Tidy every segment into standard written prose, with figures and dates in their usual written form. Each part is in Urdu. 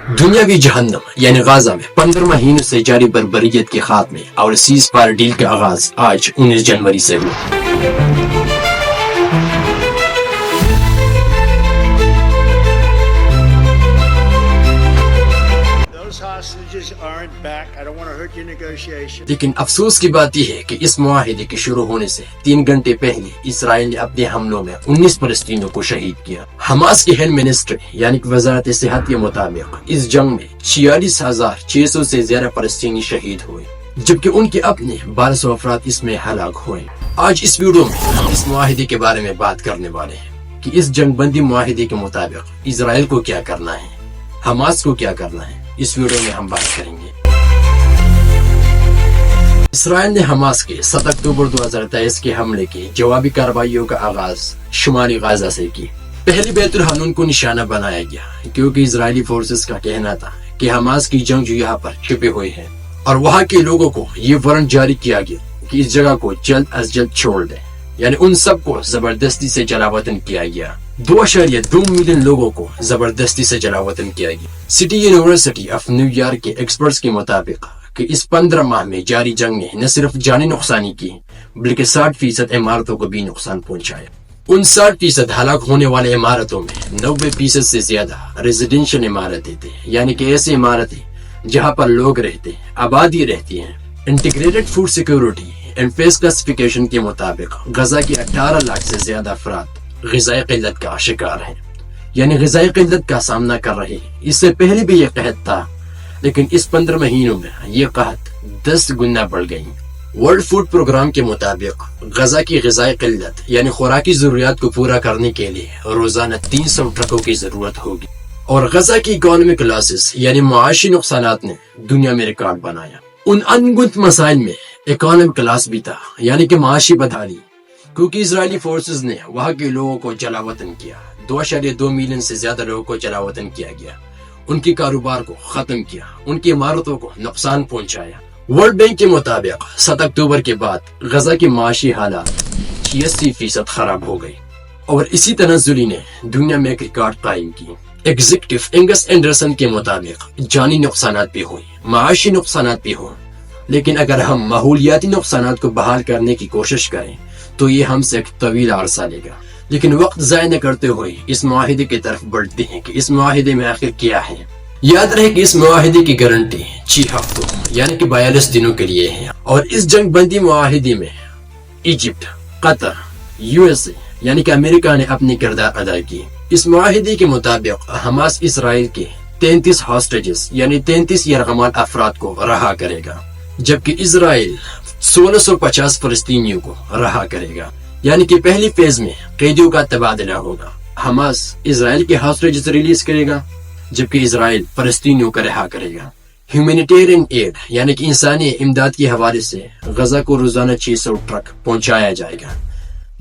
دنیاوی جہنم یعنی غازہ میں 15 مہینوں سے جاری بربریت کے خاتمے اور سیز فائر ڈیل کا آغاز آج 19 جنوری سے ہوا۔ لیکن افسوس کی بات یہ ہے کہ اس معاہدے کے شروع ہونے سے 3 گھنٹے پہلے اسرائیل نے اپنے حملوں میں 19 فلسطینیوں کو شہید کیا۔ حماس کی ہیلتھ منسٹری یعنی کہ وزارت صحت کے مطابق اس جنگ میں 46,600 سے زیادہ فلسطینی شہید ہوئے، جبکہ ان کے اپنے 1200 افراد اس میں ہلاک ہوئے۔ آج اس ویڈیو میں ہم اس معاہدے کے بارے میں بات کرنے والے ہیں کہ اس جنگ بندی معاہدے کے مطابق اسرائیل کو کیا کرنا ہے، حماس کو کیا کرنا ہے۔ اس ویڈیو میں ہم بات کریں گے۔ اسرائیل نے حماس کے 7 اکتوبر 2023 کے حملے کی جوابی کارروائیوں کا آغاز شمالی غزہ سے کی۔ پہلی بیت الحنون کو نشانہ بنایا گیا کیونکہ اسرائیلی فورسز کا کہنا تھا کہ حماس کی جنگجو یہاں پر چھپے ہوئے ہیں، اور وہاں کے لوگوں کو یہ وارنٹ جاری کیا گیا کہ اس جگہ کو جلد از جلد چھوڑ دیں، یعنی ان سب کو زبردستی سے جلاوطن کیا گیا۔ 2.2 ملین لوگوں کو زبردستی سے جلاوطن کیا گیا۔ City university of new York کے ایکسپرٹس کے مطابق کہ اس 15 ماہ میں جاری جنگ نے نہ صرف جانی نقصانی کی بلکہ 60% عمارتوں کو بھی نقصان پہنچایا۔ ان 60% ہلاک ہونے والے عمارتوں میں 90% سے زیادہ ریزیڈینشل عمارتیں تھے، یعنی کہ ایسی عمارتیں جہاں پر لوگ رہتے ہیں، آبادی رہتی ہیں۔ Integrated food security and peace classification کے مطابق غزہ کے 18 لاکھ سے زیادہ افراد غذائی قلت کا شکار ہیں، یعنی غذائی قلت کا سامنا کر رہے ہیں۔ اس سے پہلے بھی یہ قحط تھا، لیکن اس 15 مہینوں میں یہ قحط 10 گنا بڑھ گئی۔ ورلڈ فوڈ پروگرام کے مطابق غزہ کی غذائی قلت یعنی خوراکی ضروریات کو پورا کرنے کے لیے روزانہ 300 ٹرکوں کی ضرورت ہوگی، اور غزہ کی اکانومک لاسز یعنی معاشی نقصانات نے دنیا میں ریکارڈ بنایا۔ ان انگنت مسائل میں اکانومک لاس بھی تھا، یعنی کہ معاشی بدحالی، کیونکہ اسرائیلی فورسز نے وہاں کے لوگوں کو جلاوطن کیا۔ 2.2 ملین سے زیادہ لوگوں کو جلاوطن کیا گیا، ان کے کاروبار کو ختم کیا، ان کی عمارتوں کو نقصان پہنچایا۔ ورلڈ بینک کے مطابق 7 اکتوبر کے بعد غزہ کی معاشی حالات 86% خراب ہو گئی، اور اسی تنزلی نے دنیا میں ایک ریکارڈ قائم کی۔ ایگزیکٹو انگس اینڈرسن کے مطابق جانی نقصانات بھی ہوئی، معاشی نقصانات بھی ہوئے، لیکن اگر ہم ماحولیاتی نقصانات کو بحال کرنے کی کوشش کریں تو یہ ہم سے ایک طویل عرصہ لے گا۔ لیکن وقت ضائع نہ کرتے ہوئے اس معاہدے کی طرف بڑھتے ہیں کہ اس معاہدے میں آخر کیا ہے۔ یاد رہے کہ اس معاہدے کی گارنٹی 6 ہفتوں یعنی کہ 42 دنوں کے لیے ہے، اور اس جنگ بندی معاہدے میں ایجپٹ، قطر، USA یعنی کہ امریکہ نے اپنی کردار ادا کی۔ اس معاہدے کے مطابق حماس اسرائیل کے 33 ہاسٹیجز یعنی 33 یرغمال افراد کو رہا کرے گا، جبکہ اسرائیل 1650 فلسطینیوں کو رہا کرے گا، یعنی کہ پہلی فیز میں قیدیوں کا تبادلہ ہوگا۔ حماس اسرائیل کے ہاسٹیجز ریلیز کرے گا، جبکہ اسرائیل فلسطینیوں کا رہا کرے گا۔ ہیومینیٹیرین ایڈ یعنی کہ انسانی امداد کے حوالے سے غزہ کو روزانہ 600 ٹرک پہنچایا جائے گا،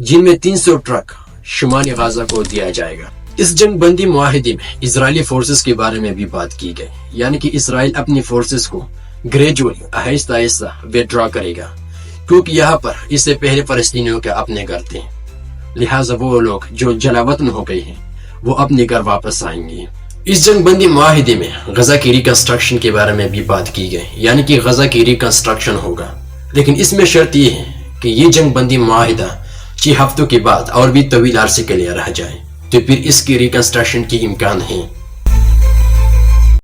جن میں 300 ٹرک شمالی غزہ کو دیا جائے گا۔ اس جنگ بندی معاہدے میں اسرائیلی فورسز کے بارے میں بھی بات کی گئی، یعنی کہ اسرائیل اپنی فورسز کو گریجولی آہستہ آہستہ ویڈرا کرے گا، کیونکہ یہاں پر اس سے پہلے فلسطینیوں کے اپنے گھر تھے، لہٰذا وہ لوگ جو جلاوطن ہو گئے ہیں وہ اپنے گھر واپس آئیں گے۔ اس جنگ بندی معاہدے میں غزہ کی ریکنسٹرکشن کے بارے میں بھی بات کی گئی، یعنی کہ غزہ کی ریکنسٹرکشن ہوگا، لیکن اس میں شرط یہ ہے کہ یہ جنگ بندی معاہدہ 6 ہفتوں کے بعد اور بھی طویل عرصے کے لیے رہ جائے، تو پھر اس کی ریکنسٹرکشن کی امکان ہے۔